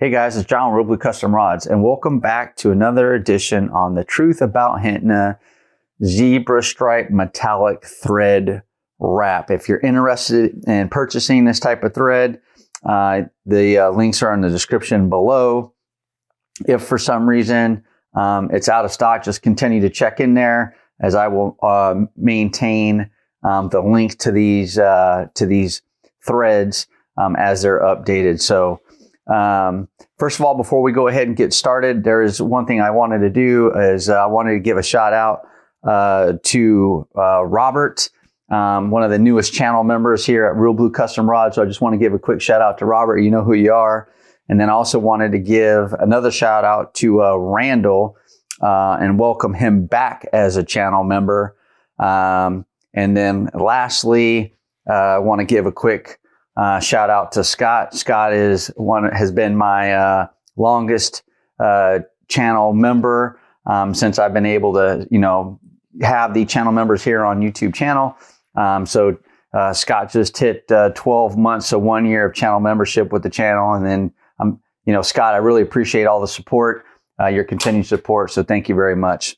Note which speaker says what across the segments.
Speaker 1: Hey guys, it's John with ReelBlue Custom Rods, and welcome back to another edition on the Truth About Hitena Zebra Stripe Metallic Thread Wrap. If you're interested in purchasing this type of thread, the links are in the description below. If for some reason it's out of stock, just continue to check in there, as I will maintain the link to these threads as they're updated. So first of all, before we go ahead and get started, there is one thing I wanted to do is I wanted to give a shout out to Robert, one of the newest channel members here at ReelBlue Custom Rods. So I just want to give a quick shout out to Robert. You know who you are. And then I also wanted to give another shout out to Randall and welcome him back as a channel member. And then lastly, I want to give a quick shout out to Scott. Scott has been my longest channel member since I've been able to, have the channel members here on YouTube channel. So Scott just hit 12 months, so 1 year of channel membership with the channel. And then, Scott, I really appreciate all the support, your continued support. So thank you very much.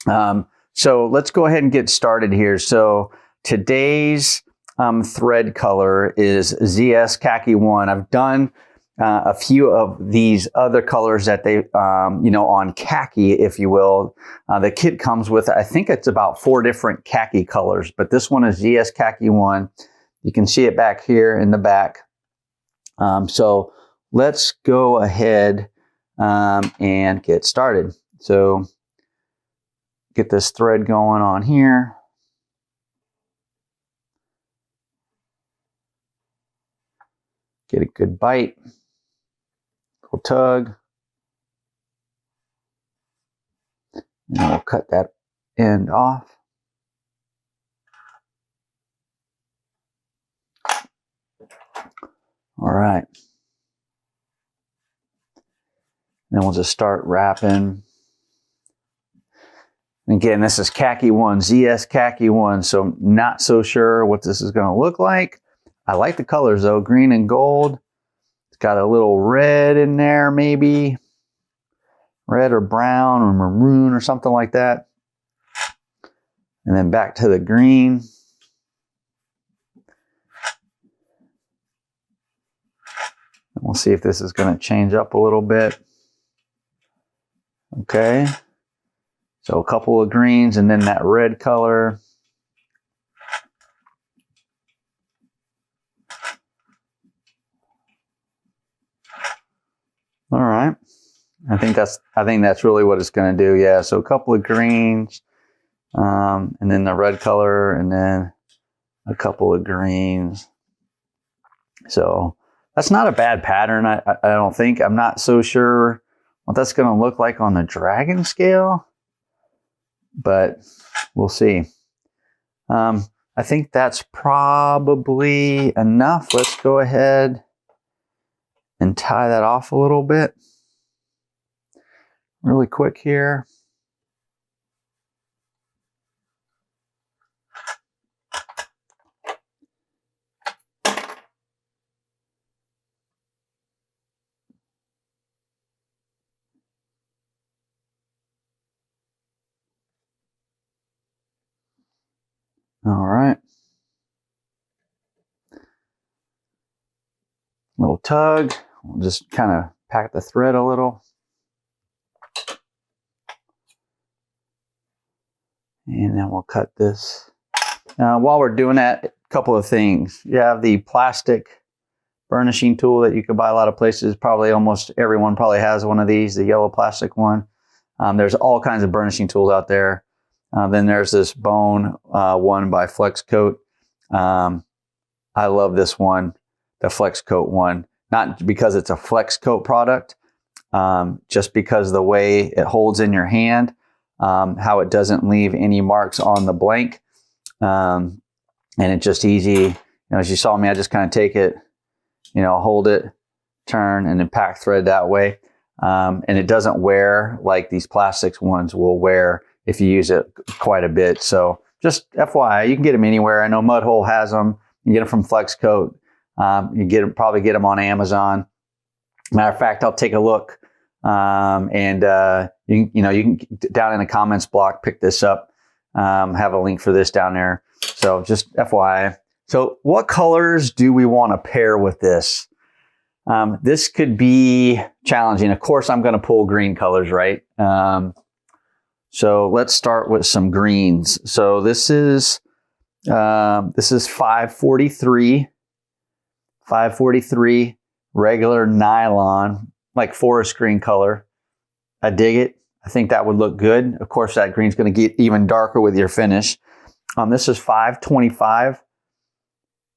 Speaker 1: So let's go ahead and get started here. So today's thread color is ZS Khaki 1. I've done a few of these other colors that they, on khaki, if you will. The kit comes with, I think it's about 4 different khaki colors, but this one is ZS Khaki 1. You can see it back here in the back. So let's go ahead and get started. So get this thread going on here. Get a good bite, go tug, and then we'll cut that end off. All right. Then we'll just start wrapping. Again, this is Khaki 1, ZS Khaki 1, so not so sure what this is going to look like. I like the colors though, green and gold. It's got a little red in there, maybe. Red or brown or maroon or something like that. And then back to the green. And we'll see if this is going to change up a little bit. Okay. So a couple of greens and then that red color. All right. I think that's really what it's going to do. Yeah. So a couple of greens, and then the red color, and then a couple of greens. So that's not a bad pattern. I don't think. I'm not so sure what that's going to look like on the dragon scale, but we'll see. I think that's probably enough. Let's go ahead and tie that off a little bit really quick here. All right. Little tug. We'll just kind of pack the thread a little. And then we'll cut this. Now, while we're doing that, a couple of things. You have the plastic burnishing tool that you can buy a lot of places. Probably almost everyone probably has one of these, the yellow plastic one. There's all kinds of burnishing tools out there. Then there's this bone one by Flex Coat. I love this one, the Flex Coat one. Not because it's a Flex Coat product, just because the way it holds in your hand, how it doesn't leave any marks on the blank. And it's just easy. As you saw me, I just kind of take it, hold it, turn, and then pack thread that way. And it doesn't wear like these plastics ones will wear if you use it quite a bit. So just FYI, you can get them anywhere. I know Mudhole has them. You can get them from Flex Coat. You probably get them on Amazon. Matter of fact, I'll take a look, and you can down in the comments block pick this up. Have a link for this down there. So just FYI. So what colors do we want to pair with this? This could be challenging. Of course, I'm going to pull green colors, right? So let's start with some greens. So this is 543 regular nylon, like forest green color. I dig it. I think that would look good. Of course, that green's going to get even darker with your finish. This is 525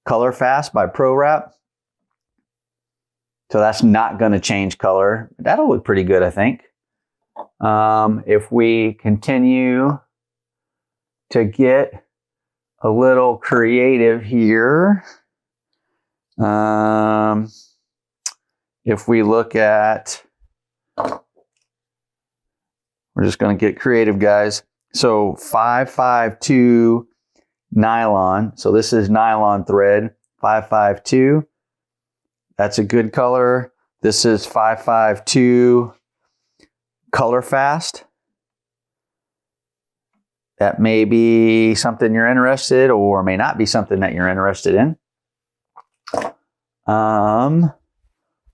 Speaker 1: Color Fast by Pro Wrap. So that's not going to change color. That'll look pretty good, I think. If we continue to get a little creative here, if we look at, we're just going to get creative, guys. So 552 nylon. So this is nylon thread, 552. That's a good color. This is 552 Color Fast. That may be something you're interested, or may not be something that you're interested in.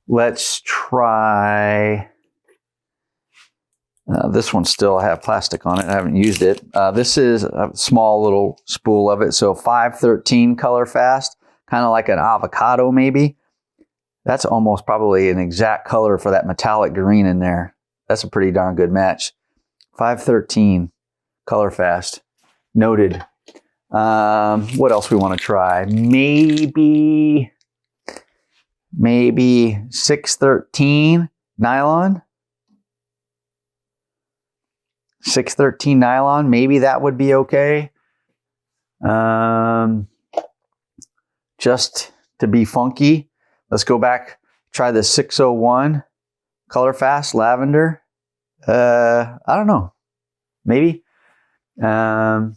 Speaker 1: Let's try, this one still have plastic on it. I haven't used it. This is a small little spool of it. So 513 Color Fast, kind of like an avocado maybe. That's almost probably an exact color for that metallic green in there. That's a pretty darn good match. 513 Color Fast. Noted. What else we want to try? Maybe 613 nylon. 613 nylon. Maybe that would be okay. Just to be funky. Let's go back, try the 601 Color Fast lavender. I don't know, maybe. And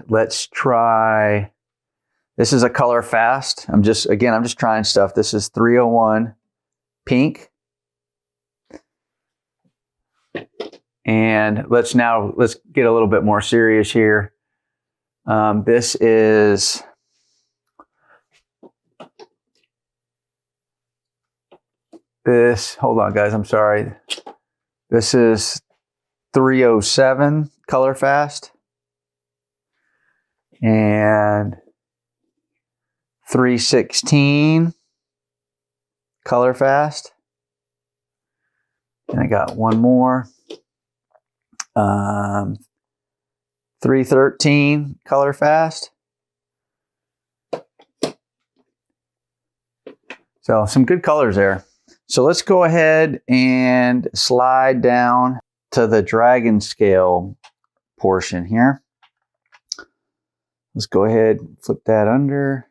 Speaker 1: let's try, this is a Color Fast. I'm just trying stuff. This is 301 pink. And let's get a little bit more serious here. This is, hold on guys, I'm sorry. This is 307 Color Fast and 316 Color Fast. And I got one more. 313 Color Fast. So some good colors there. So let's go ahead and slide down to the dragon scale portion here. Let's go ahead and flip that under.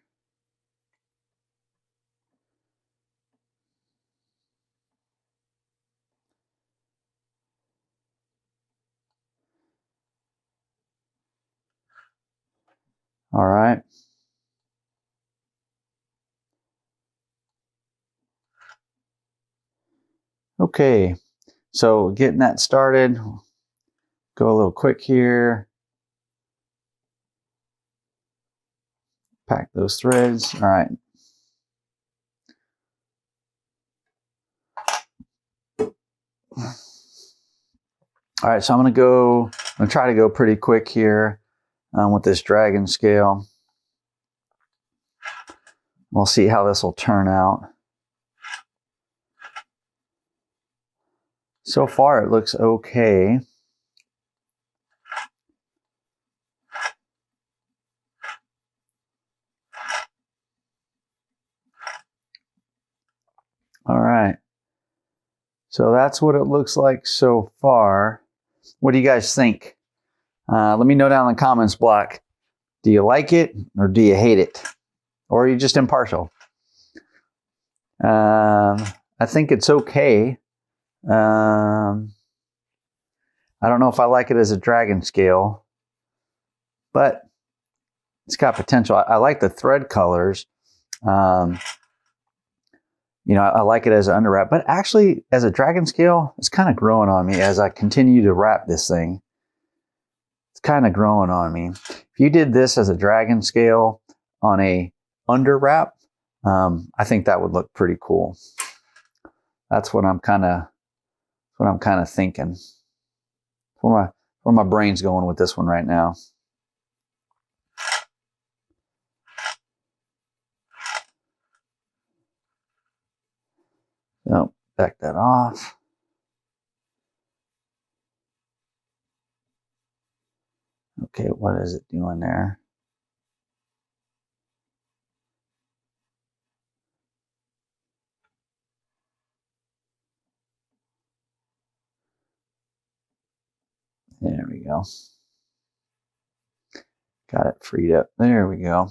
Speaker 1: All right. Okay, so getting that started, go a little quick here. Pack those threads. All right. All right, so I'm gonna try to go pretty quick here with this dragon scale. We'll see how this will turn out. So far, it looks okay. All right. So that's what it looks like so far. What do you guys think? Let me know down in the comments block. Do you like it or do you hate it? Or are you just impartial? I think it's okay. I don't know if I like it as a dragon scale, but it's got potential. I like the thread colors. You you know, I like it as an under wrap, but actually as a dragon scale, it's kind of growing on me as I continue to wrap this thing. It's kind of growing on me. If you did this as a dragon scale on a under wrap, I think that would look pretty cool. That's what I'm kind of thinking. Where my brain's going with this one right now. So back that off. Okay, what is it doing there? There we go. Got it freed up. There we go.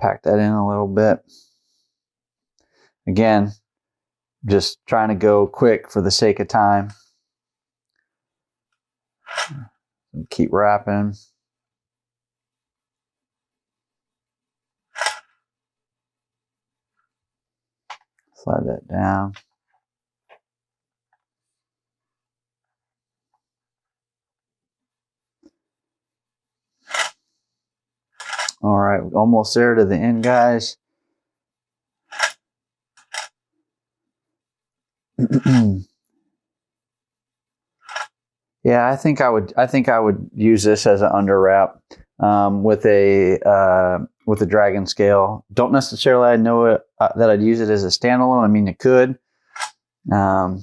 Speaker 1: Pack that in a little bit. Again, just trying to go quick for the sake of time. Keep wrapping. Slide that down. All right, almost there to the end, guys. Yeah, I think I would use this as an under wrap with a dragon scale. Don't necessarily know it, that I'd use it as a standalone. I mean, it could. I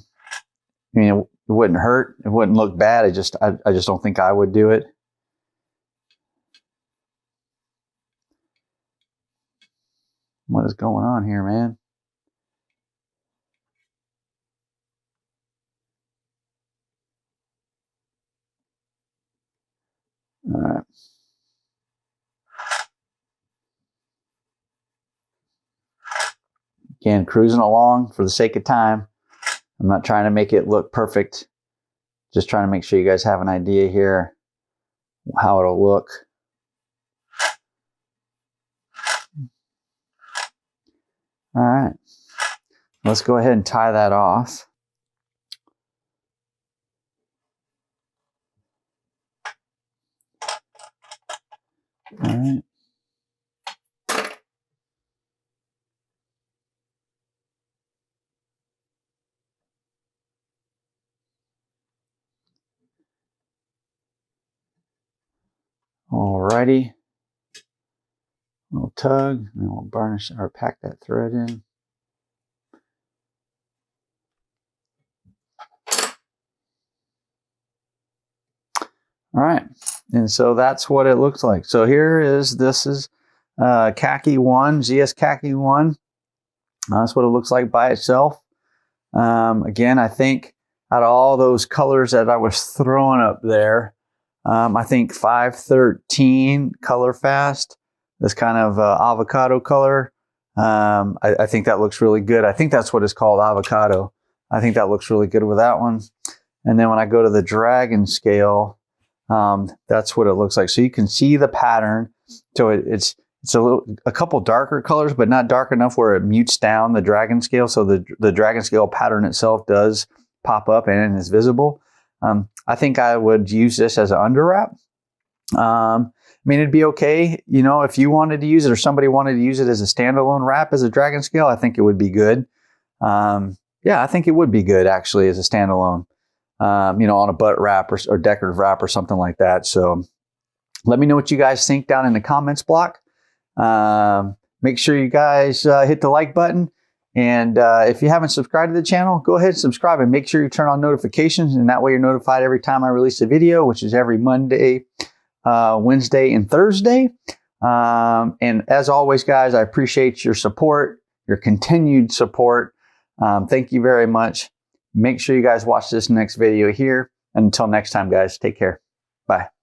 Speaker 1: mean, it wouldn't hurt. It wouldn't look bad. I just don't think I would do it. What is going on here, man? All right. Again, cruising along for the sake of time. I'm not trying to make it look perfect. Just trying to make sure you guys have an idea here how it'll look. All right. Let's go ahead and tie that off. All right. Alrighty. A little tug, and then we'll burnish or pack that thread in. All right, and so that's what it looks like. So this is Khaki 1, GS Khaki 1. That's what it looks like by itself. Again, I think out of all those colors that I was throwing up there, I think 513 Color Fast, this kind of avocado color. I think that looks really good. I think that's what it's called, avocado. I think that looks really good with that one. And then when I go to the dragon scale, that's what it looks like. So you can see the pattern. So it's a couple darker colors, but not dark enough where it mutes down the dragon scale. So the dragon scale pattern itself does pop up and is visible. I think I would use this as an under wrap. I mean, it'd be okay, you know, if you wanted to use it or somebody wanted to use it as a standalone wrap as a dragon scale, I think it would be good. Yeah, I think it would be good actually as a standalone, you know, on a butt wrap or decorative wrap or something like that. So let me know what you guys think down in the comments block. Make sure you guys hit the like button. And if you haven't subscribed to the channel, go ahead and subscribe and make sure you turn on notifications. And that way you're notified every time I release a video, which is every Monday, Wednesday, and Thursday. And as always, guys, I appreciate your support, your continued support. Thank you very much. Make sure you guys watch this next video here. And until next time, guys, take care. Bye.